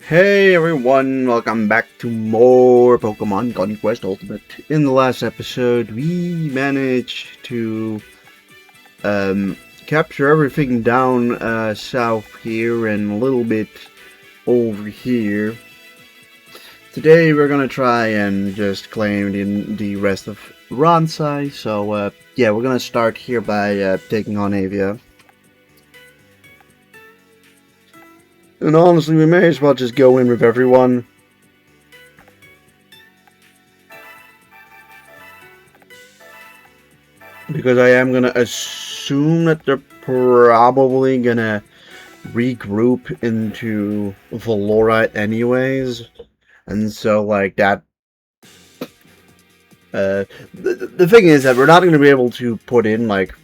Hey everyone, welcome back to more Pokemon Conquest Ultimate. In the last episode, we managed to capture everything down south here and a little bit over here. Today we're gonna try and just claim the rest of RANSEI, so yeah, we're gonna start here by taking on Avia. And honestly, we may as well just go in with everyone. Because I am gonna assume that they're probably gonna regroup into Valorite anyways. And so, like, that... the thing is that we're not gonna be able to put in, like,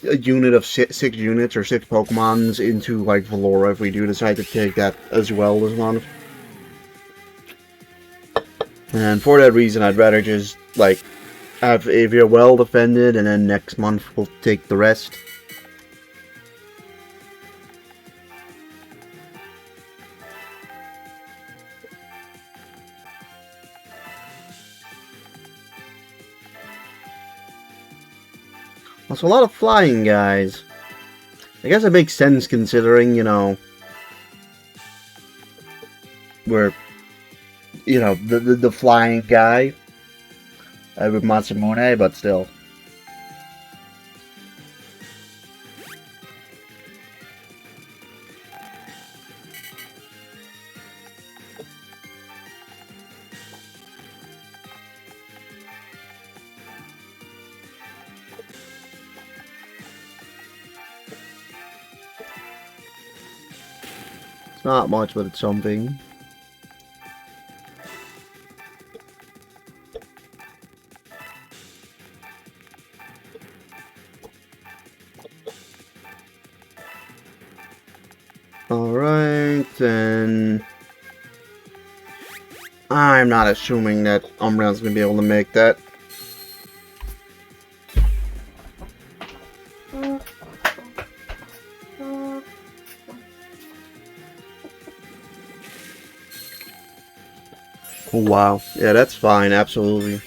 a unit of six units or 6 Pokemons into, like, Valora if we do decide to take that as well this month. And for that reason, I'd rather just, like, have Avia well defended, and then next month we'll take the rest. That's a lot of flying guys. I guess it makes sense considering, you know, we're, you know, the flying guy with Masamune, but still. It's not much, but it's something. Alright, then... I'm not assuming that Umbreon's gonna be able to make that. Oh, wow. Yeah, that's fine, absolutely.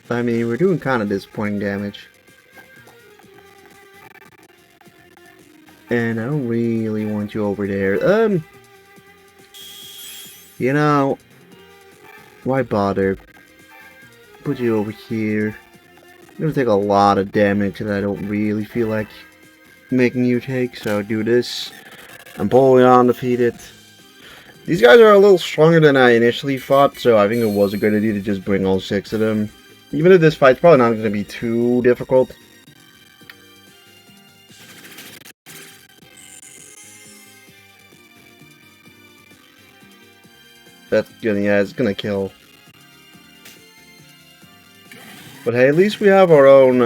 I mean, we're doing kind of disappointing damage. And I don't really want you over there. You know, why bother? Put you over here. You're gonna take a lot of damage that I don't really feel like making you take, so do this. Empoleon defeated. These guys are a little stronger than I initially thought, so I think it was a good idea to just bring all 6 of them. Even if this fight's probably not going to be too difficult. That's gonna, yeah, it's gonna kill. But hey, at least we have our own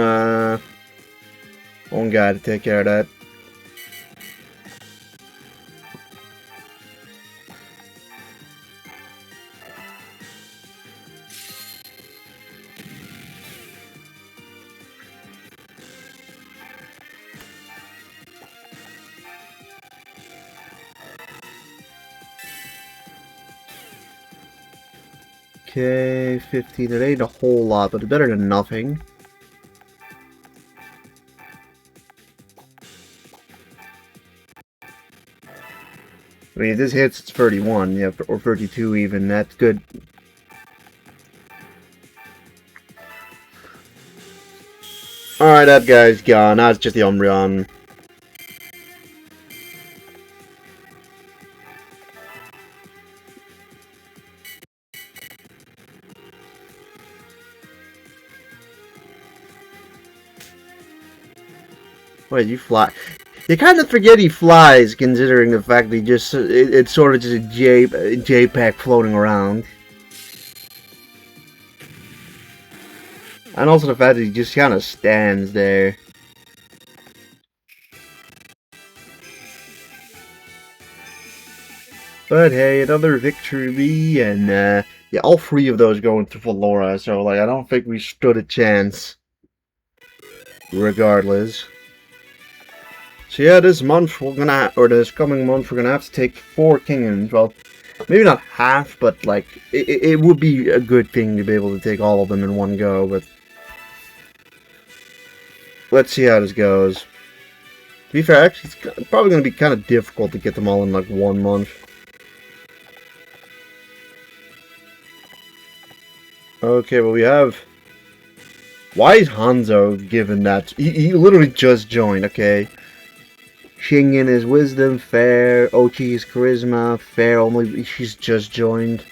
guy to take care of that. Okay, 15. It ain't a whole lot, but it's better than nothing. I mean, if this hits, it's 31, yeah, or 32 even. That's good. Alright, that guy's gone. That's just the Umbreon. Wait, you fly? You kind of forget he flies, considering the fact that he just it's sort of just a JPEG floating around, and also the fact that he just kind of stands there. But hey, another victory, and yeah, all three of those going to Flora. So like, I don't think we stood a chance, regardless. So yeah, this month we're gonna, or this coming month we're gonna have to take 4 kingdoms. Well, maybe not half, but like it would be a good thing to be able to take all of them in one go. But let's see how this goes. To be fair, actually, it's probably gonna be kind of difficult to get them all in like 1 month. Okay, well we have. Why is Hanzo given that? He literally just joined. Okay. Shingen is wisdom, fair. Ochi is charisma, fair. Only she's just joined.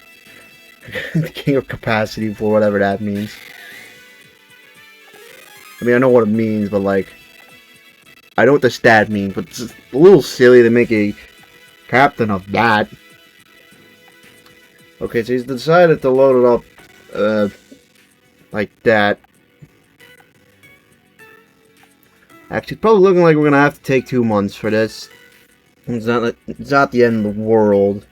The king of capacity, for whatever that means. I mean, I know what it means, but like, I know what the stat means, but it's a little silly to make a captain of that. Okay, so he's decided to load it up, like that. Actually, it's probably looking like we're gonna have to take 2 months for this. It's not the end of the world.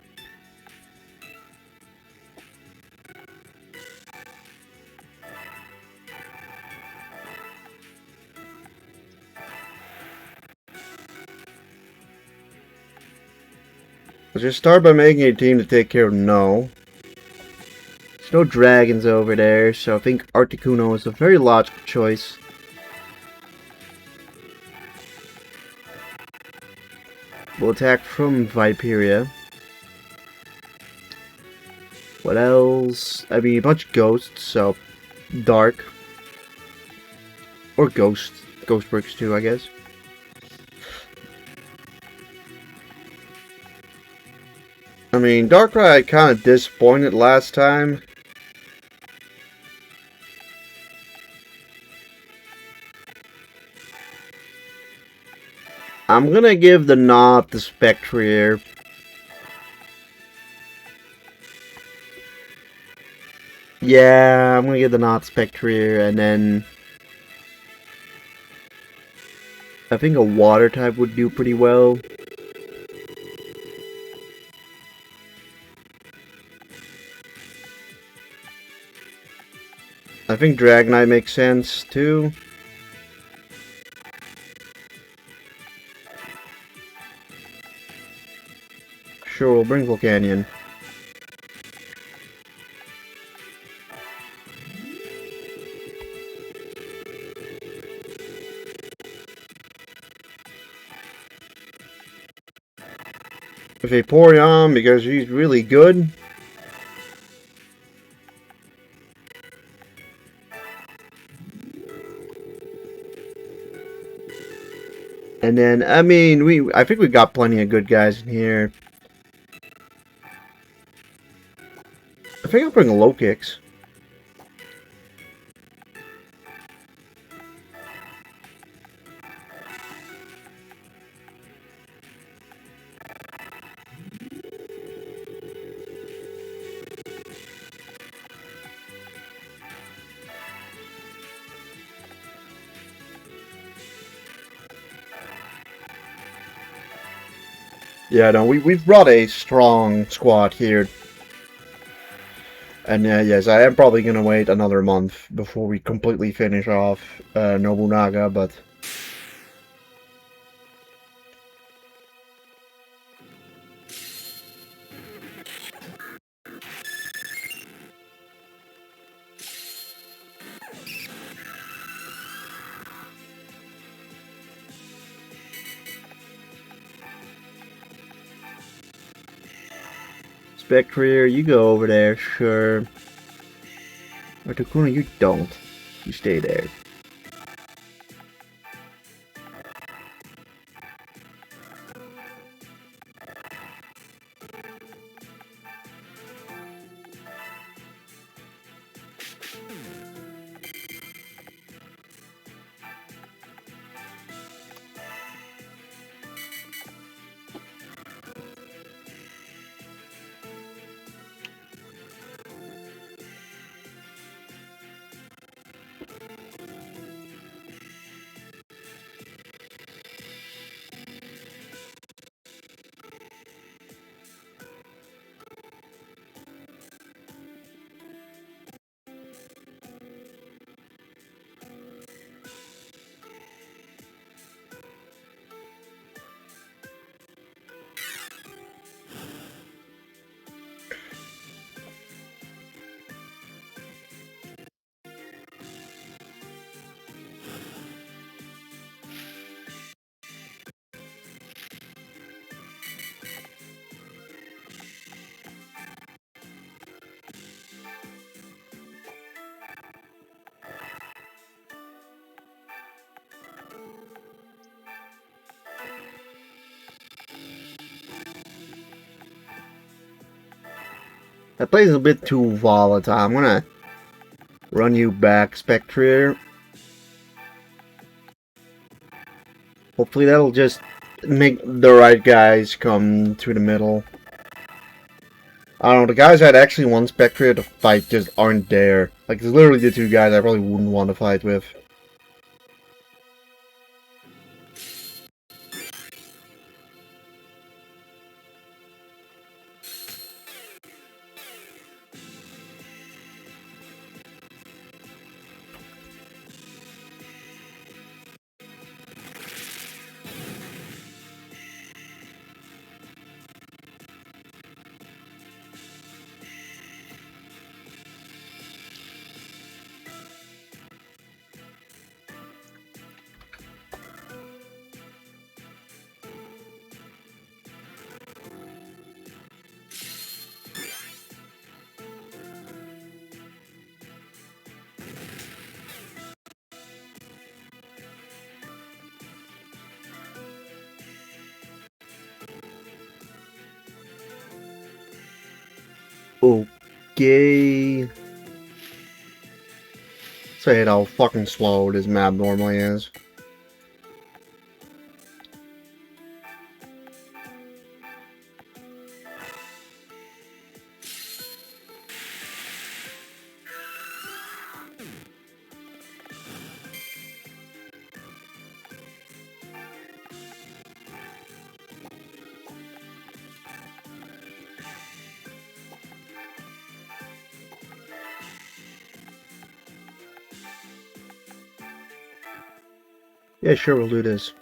Let's just start by making a team to take care of No. There's no dragons over there, so I think Articuno is a very logical choice. We'll attack from Viperia. What else? I mean, a bunch of ghosts, so Dark. Or Ghost. Ghost Bricks too, I guess. I mean, Darkrai kind of disappointed last time. I'm gonna give the nod to Spectrier. Yeah, I'm gonna give the nod to Spectrier, and then I think a water type would do pretty well. I think Dragonite makes sense too. Sure, we'll bring Volcanion. With Vaporeon, because he's really good. And then, I mean, I think we got plenty of good guys in here. I think I'll bring a low kicks. Yeah, no, we've brought a strong squad here. And yes, I am probably going to wait another month before we completely finish off Nobunaga, but... Spectre, you go over there, sure. Or Takuna, you don't. You stay there. That place is a bit too volatile. I'm gonna run you back, Spectre. Hopefully that'll just make the right guys come to the middle. I don't know, the guys that actually want Spectre to fight just aren't there. Like, there's literally the two guys I probably wouldn't want to fight with. Okay. Say how fucking slow this map normally is. Yeah, sure, we'll do this.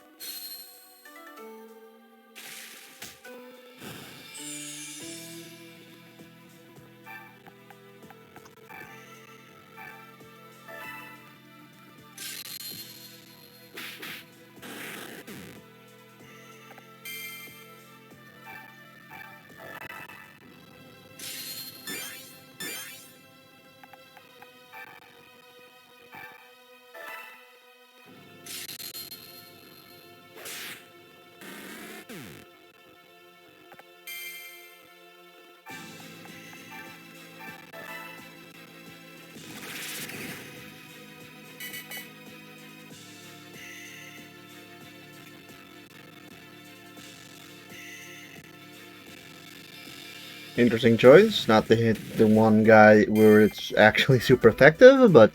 Interesting choice. Not to hit the one guy where it's actually super effective, but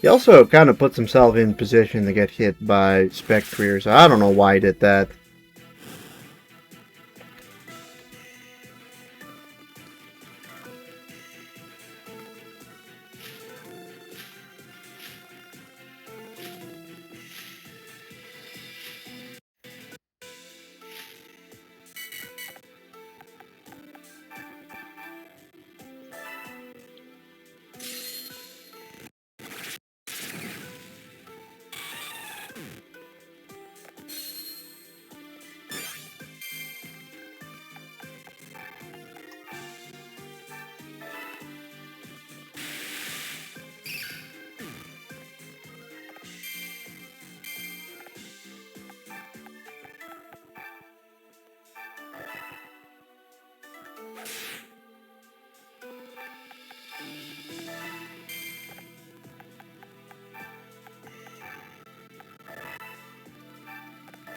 he also kind of puts himself in position to get hit by Spectre, so I don't know why he did that.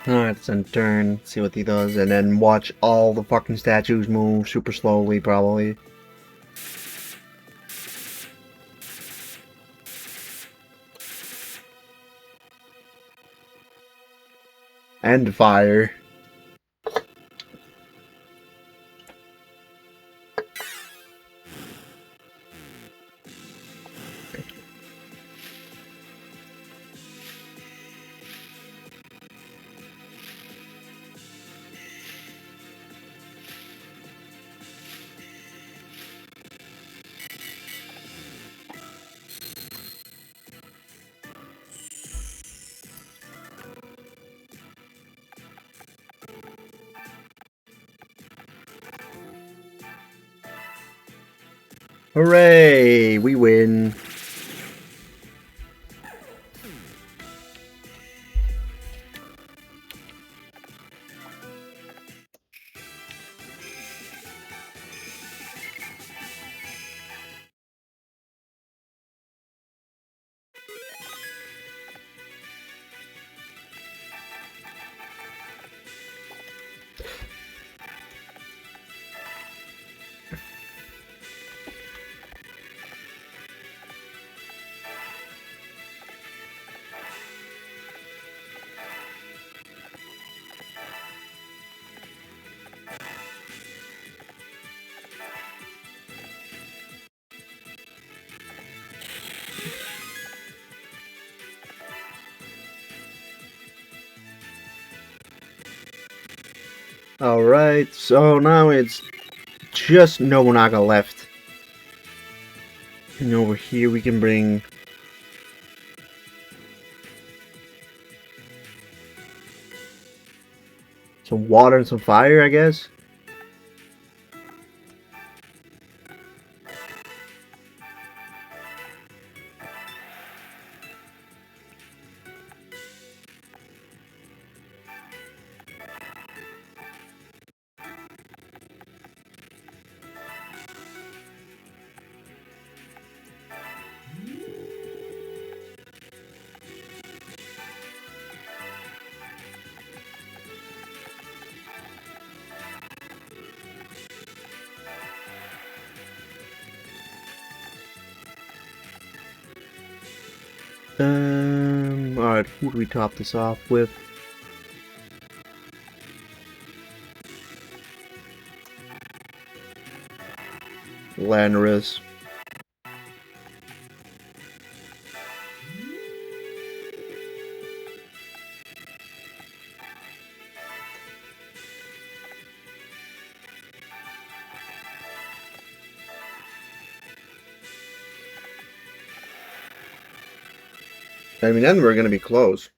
Alright, let's then turn, see what he does, and then watch all the fucking statues move super slowly, probably. And fire. Hooray! We win. Alright, so now it's just Nobunaga left. And over here we can bring some water and some fire, I guess. Alright, who do we top this off with? Lanris. I mean, then we're gonna be close.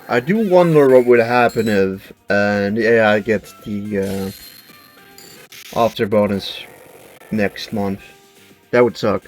I do wonder what would happen if the AI gets the after bonus next month. That would suck.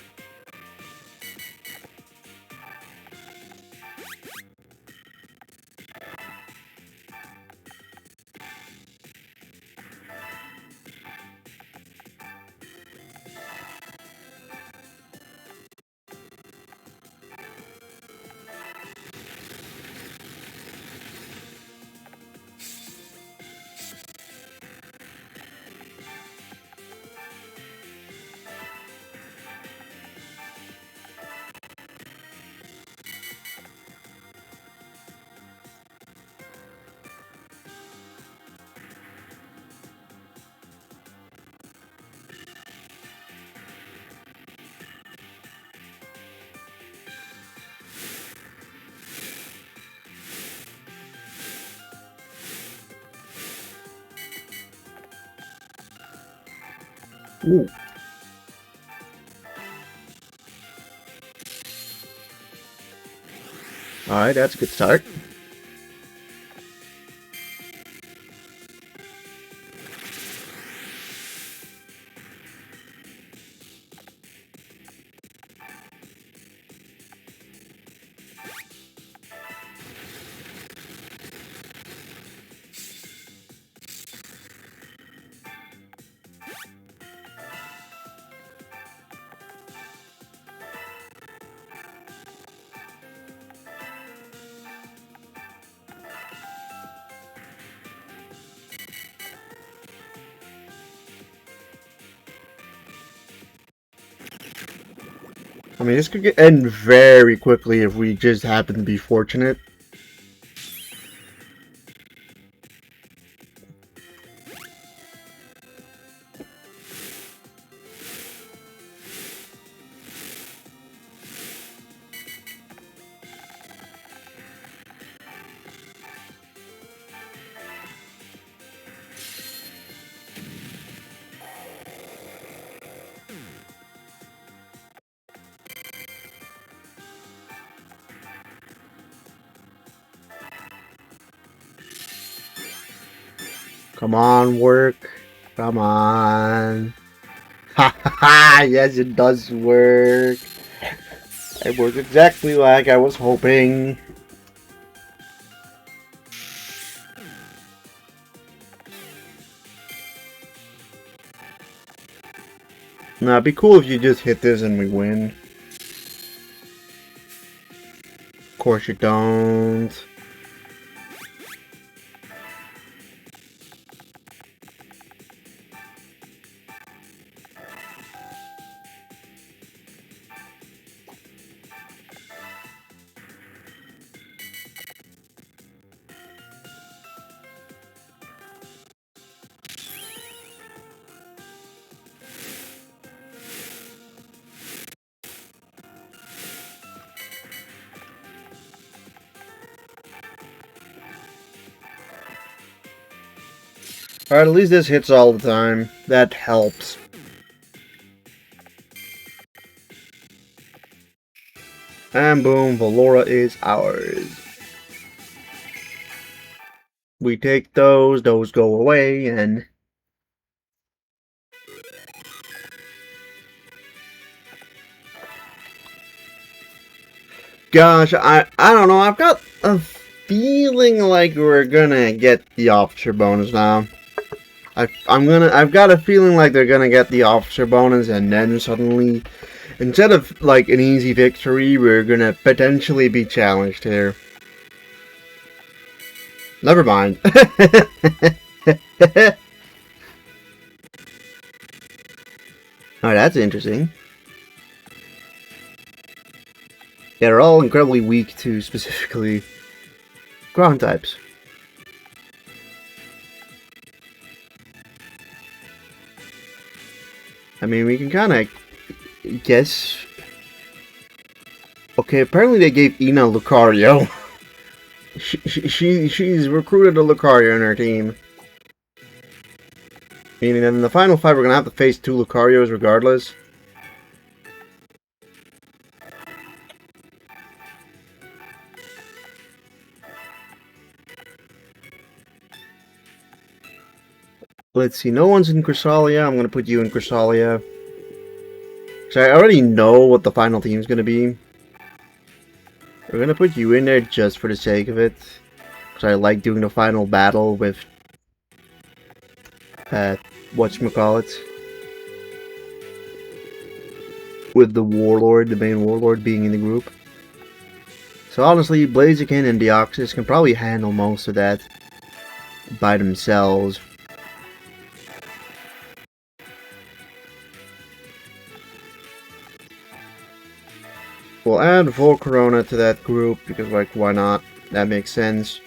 Ooh. Alright, that's a good start. mean, this could end very quickly if we just happen to be fortunate. Come on, work. Come on. Ha ha ha! Yes, it does work. It worked exactly like I was hoping. Now, it'd be cool if you just hit this and we win. Of course you don't. Alright, at least this hits all the time. That helps. And boom, Valora is ours. We take those go away, and... Gosh, I don't know, I've got a feeling like we're gonna get the officer bonus now. I've got a feeling like they're gonna get the officer bonus, and then suddenly, instead of like an easy victory, we're gonna potentially be challenged here. Never mind. Alright, that's interesting. Yeah, they're all incredibly weak to specifically ground types. I mean, we can kind of guess. Okay, apparently they gave Ina Lucario. She's recruited a Lucario in her team. Meaning that in the final fight, we're gonna have to face 2 Lucarios regardless. Let's see, no one's in Chrysalia. I'm gonna put you in Chrysalia. So I already know what the final team's gonna be. We're gonna put you in there just for the sake of it. Because I like doing the final battle with... whatchamacallit? With the Warlord, the main Warlord being in the group. So honestly, Blaziken and Deoxys can probably handle most of that by themselves. We'll add Volcarona to that group, because, like, why not? That makes sense.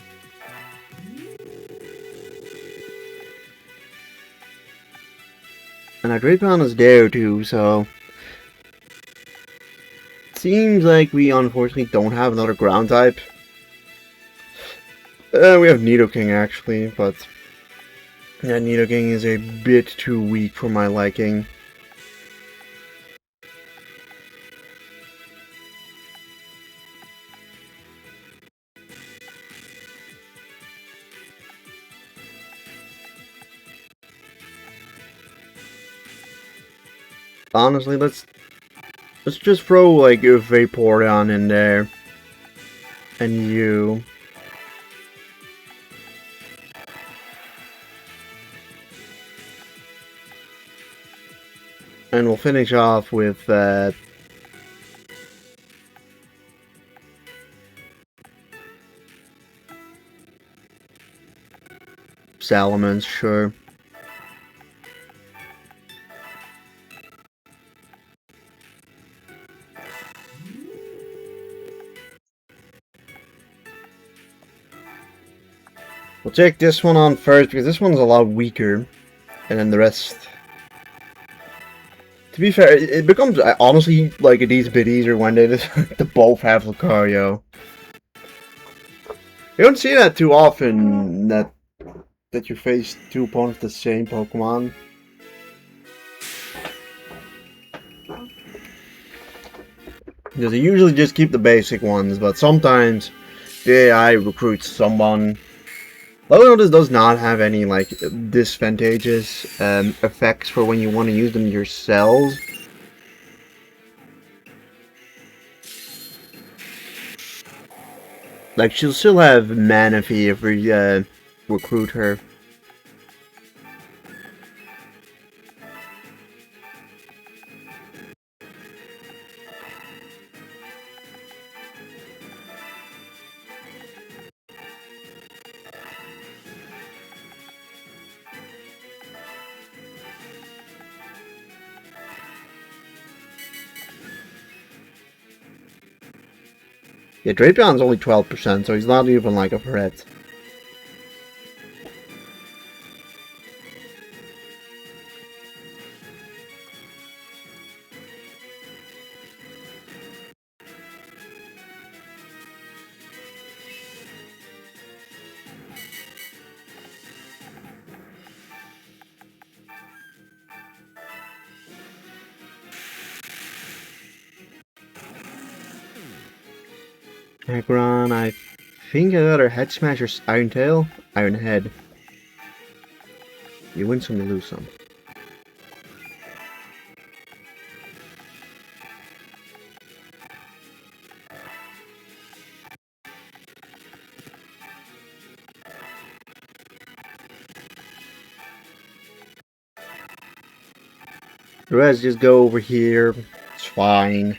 And our Drapion is there, too, so... Seems like we, unfortunately, don't have another ground type. We have Nidoking, actually, but... yeah, Nidoking is a bit too weak for my liking. Honestly, let's just throw like a Vaporeon in there, and you. And we'll finish off with Salamence, sure. We'll take this one on first because this one's a lot weaker, and then the rest. To be fair, it becomes honestly like a decent bit easier when they both have Lucario. You don't see that too often that you face two opponents with the same Pokemon. Because they usually just keep the basic ones, but sometimes the AI recruits someone. Although this does not have any like disadvantageous effects for when you want to use them yourselves. Like she'll still have Manaphy if we recruit her. Yeah, Drapion's only 12%, so he's not even like a threat. Aggron, I think I got her Head Smasher's Iron Tail, Iron Head. You win some, you lose some. The rest just go over here. It's fine.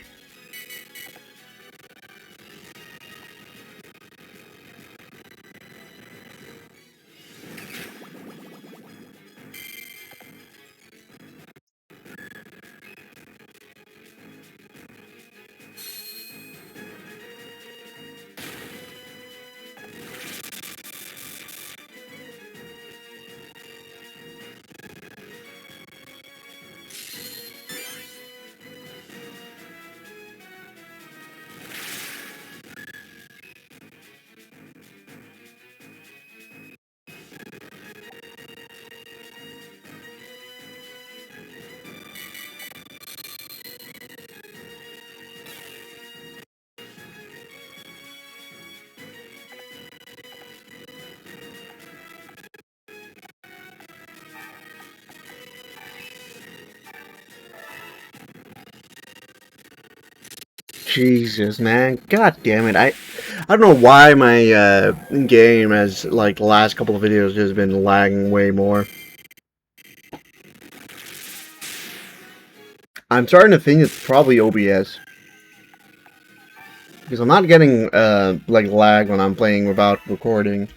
Jesus, man. God damn it. I don't know why my game has, like, the last couple of videos just been lagging way more. I'm starting to think it's probably OBS. Because I'm not getting, like, lag when I'm playing without recording.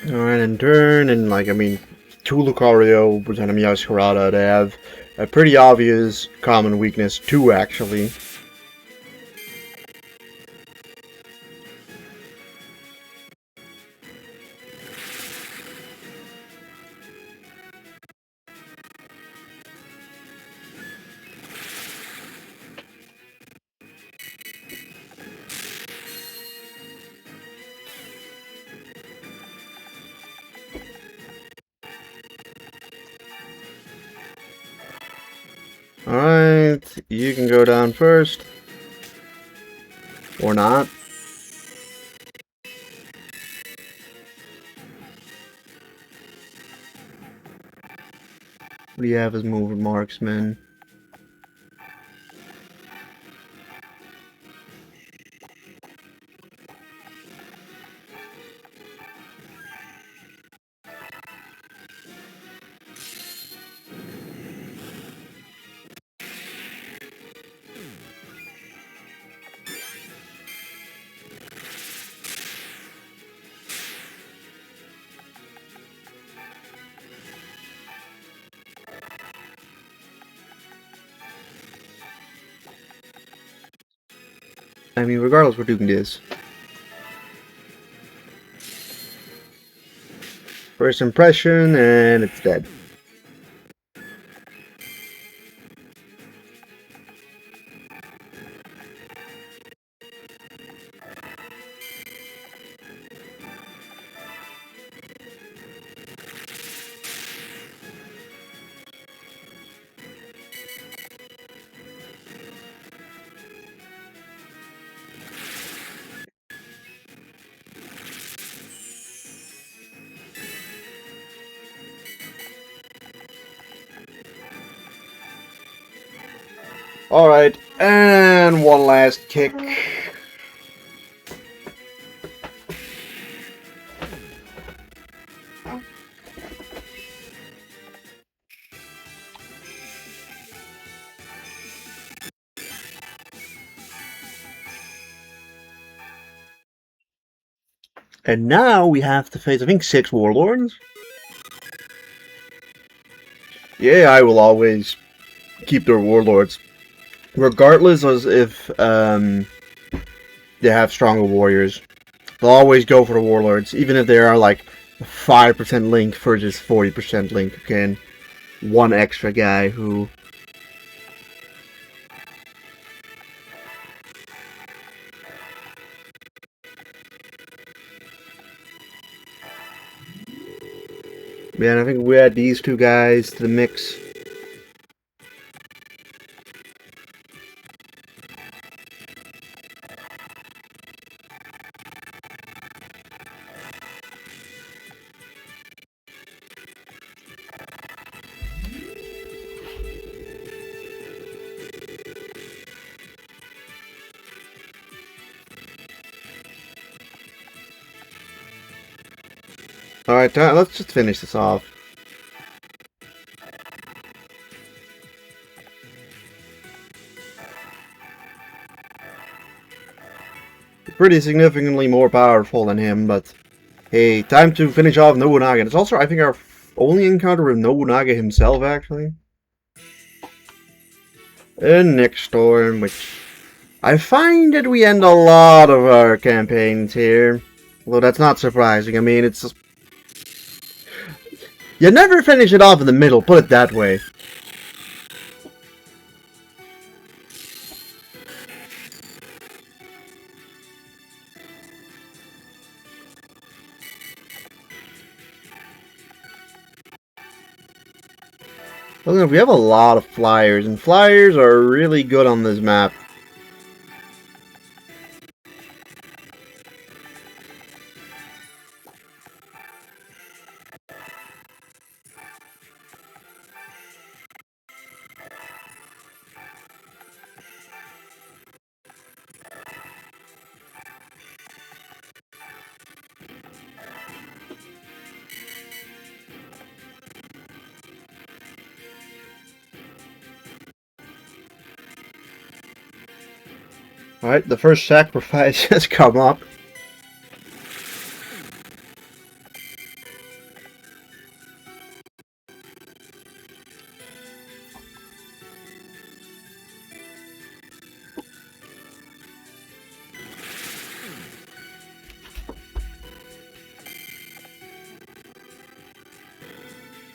Alright, in turn, and like, I mean, two Lucario, Britannia Yaskarada, they have a pretty obvious common weakness, two actually. Alright, you can go down first. Or not. What do you have as move marksman? I mean, regardless, we're doing this. First impression, and it's dead. Alright, and one last kick. And now we have to face, I think, 6 warlords. Yeah, I will always keep their warlords. Regardless of if they have stronger warriors. They'll always go for the warlords, even if they are like 5% link versus 40% link. Again, one extra guy who... Man, I think we add these two guys to the mix. Alright, let's just finish this off. Pretty significantly more powerful than him, but hey, time to finish off Nobunaga. And it's also, I think, our only encounter with Nobunaga himself, actually. In Nick Storm, which I find that we end a lot of our campaigns here. Although that's not surprising. I mean, it's... You never finish it off in the middle, put it that way. Look, we have a lot of flyers, and flyers are really good on this map. Alright, the first sacrifice has come up.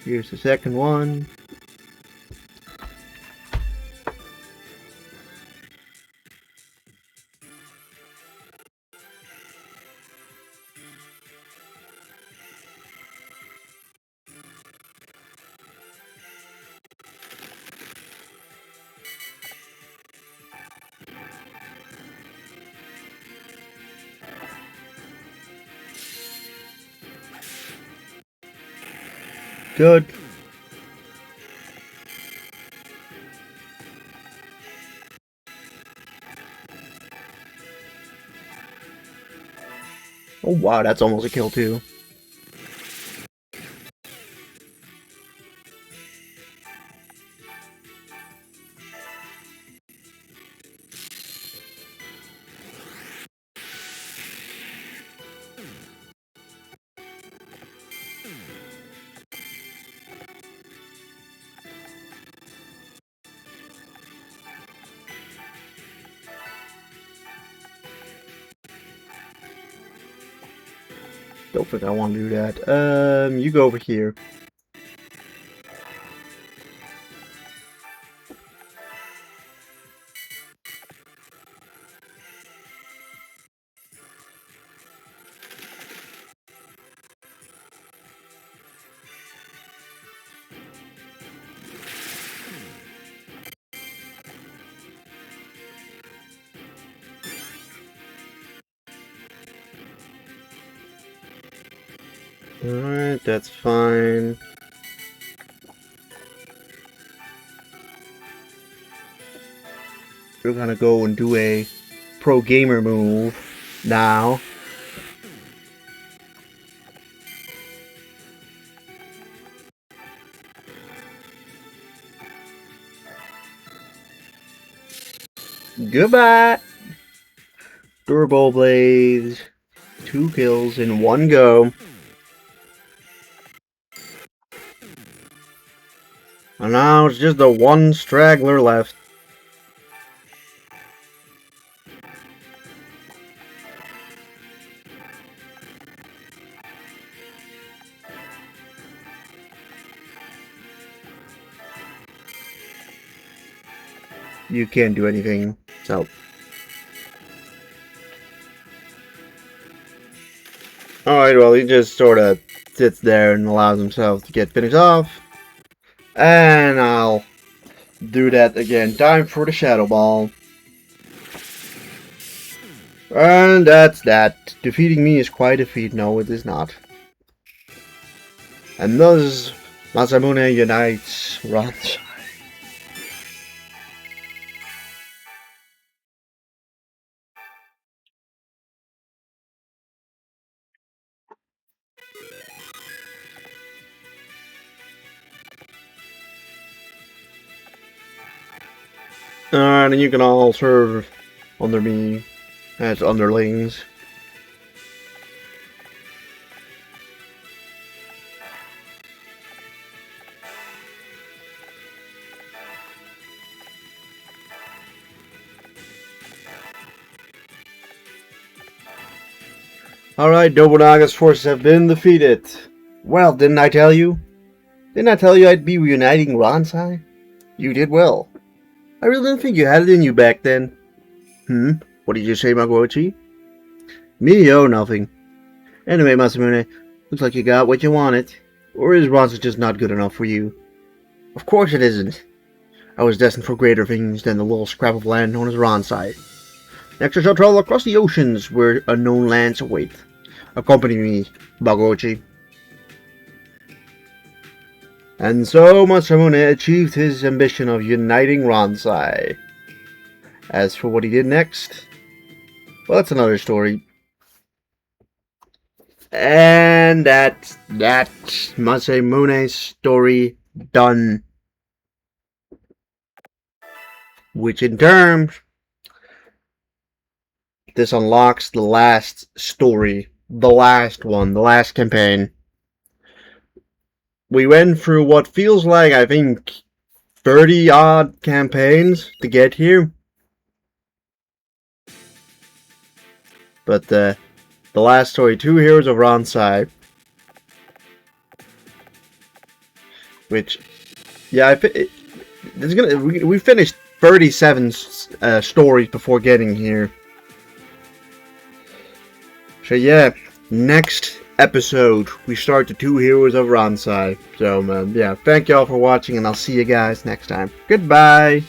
Here's the second one. Good. Oh wow, that's almost a kill too. Don't think I want to do that. You go over here. Alright, that's fine. We're gonna go and do a pro gamer move now. Goodbye! Durable Blades. 2 kills in 1 go. And now it's just the 1 straggler left. You can't do anything, so. Alright, well, he just sort of sits there and allows himself to get finished off. And I'll do that again. Time for the Shadow Ball. And that's that. Defeating me is quite a feat. No, it is not. And thus, Masamune unites RANSEI. Alright, and you can all serve under me as underlings. Alright, Nobunaga's forces have been defeated. Well, didn't I tell you? Didn't I tell you I'd be reuniting RANSEI? You did well. I really didn't think you had it in you back then. What did you say, Magochi? Me? Oh, nothing. Anyway, Masamune, looks like you got what you wanted. Or is RANSEI just not good enough for you? Of course it isn't. I was destined for greater things than the little scrap of land known as RANSEI. Next I shall travel across the oceans where unknown lands await. Accompany me, Magochi. And so Masamune achieved his ambition of uniting RANSEI. As for what he did next, well, that's another story. And that's Masamune's story done. Which in turn, this unlocks the last story. The last one, the last campaign. We went through what feels like, I think, 30-odd campaigns to get here. But the last story, 2 Heroes of RANSEI. Which, yeah, we finished 37 stories before getting here. So yeah, next episode, we start the 2 Heroes of RANSEI. So, yeah, thank y'all for watching, and I'll see you guys next time. Goodbye!